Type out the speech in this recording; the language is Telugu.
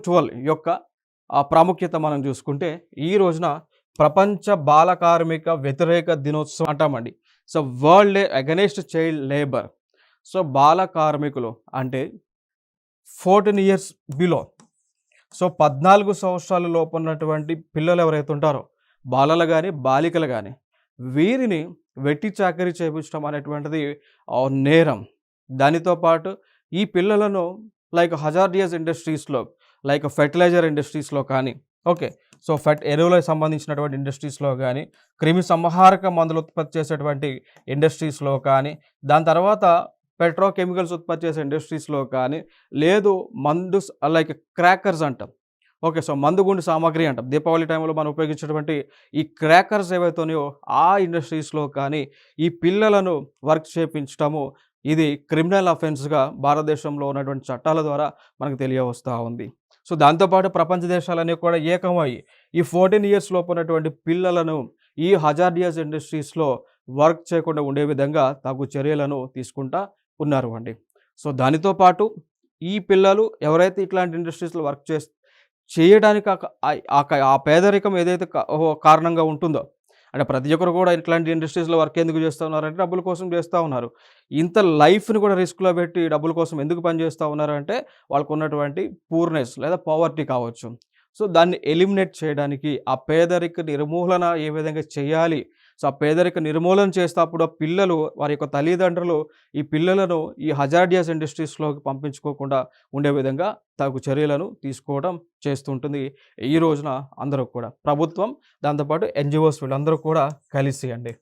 12 యొక్క ప్రాముఖ్యత మనం చూసుకుంటే ఈ రోజున ప్రపంచ బాల కార్మిక వ్యతిరేక దినోత్సవం అంటామండి. So world day against child labour. So బాల కార్మికులు అంటే 14 ఇయర్స్ బిలో, సో 14 సంవత్సరాల లోపు ఉన్నటువంటి పిల్లలు ఎవరైతే ఉంటారో, బాలలు కానీ బాలికలు కానీ, వీరిని వెట్టి చాకరీ చేయించడం అనేటువంటిది నేరం. దానితో పాటు ఈ పిల్లలను లైక్ హజార్డియస్ ఇండస్ట్రీస్లో, లైక్ ఫెర్టిలైజర్ ఇండస్ట్రీస్లో కానీ, ఓకే, సో ఎరువులకు సంబంధించినటువంటి ఇండస్ట్రీస్లో కానీ, క్రిమి సంహారక మందులు ఉత్పత్తి చేసేటువంటి ఇండస్ట్రీస్లో కానీ, దాని తర్వాత పెట్రోకెమికల్స్ ఉత్పత్తి చేసే ఇండస్ట్రీస్లో కానీ, లేదు మందు లైక్ క్రాకర్స్ అంటాం, ఓకే, సో మందుగుండు సామాగ్రి అంటాం, దీపావళి టైంలో మనం ఉపయోగించేటువంటి ఈ క్రాకర్స్ ఏవైతున్నాయో ఆ ఇండస్ట్రీస్లో కానీ ఈ పిల్లలను వర్క్ చేయించడము ఇది క్రిమినల్ అఫెన్స్గా భారతదేశంలో ఉన్నటువంటి చట్టాల ద్వారా మనకు తెలియవస్తూ ఉంది. సో దాంతోపాటు ప్రపంచ దేశాలన్నీ కూడా ఏకమై ఈ 14 ఇయర్స్ లోపు ఉన్నటువంటి పిల్లలను ఈ హజార్డియస్ ఇండస్ట్రీస్లో వర్క్ చేయకుండా ఉండే విధంగా తగు చర్యలను తీసుకుంటా ఉన్నారు అండి. సో దానితో పాటు ఈ పిల్లలు ఎవరైతే ఇట్లాంటి ఇండస్ట్రీస్లో వర్క్ చేయడానికి ఆ పేదరికం ఏదైతే కారణంగా ఉంటుందో, అంటే ప్రతి ఒక్కరు కూడా ఇట్లాంటి ఇండస్ట్రీస్లో వర్క్ ఎందుకు చేస్తూ ఉన్నారంటే డబ్బుల కోసం చేస్తూ ఉన్నారు. ఇంత లైఫ్ని కూడా రిస్క్లో పెట్టి డబ్బుల కోసం ఎందుకు పనిచేస్తూ ఉన్నారంటే వాళ్ళకు ఉన్నటువంటి పూర్నెస్ లేదా పవర్టీ కావచ్చు. సో దాన్ని ఎలిమినేట్ చేయడానికి ఆ పేదరిక నిర్మూలన ఏ విధంగా చేయాలి, సో ఆ పేదరిక నిర్మూలన చేసేటప్పుడు పిల్లలు వారి యొక్క తల్లిదండ్రులు ఈ పిల్లలను ఈ హజార్డియస్ ఇండస్ట్రీస్లోకి పంపించుకోకుండా ఉండే విధంగా తగు చర్యలను తీసుకోవడం చేస్తుంటుంది ఈ రోజున అందరూ కూడా ప్రభుత్వం, దాంతోపాటు ఎన్జిఓస్ వీళ్ళందరూ కూడా కలిసి అండి.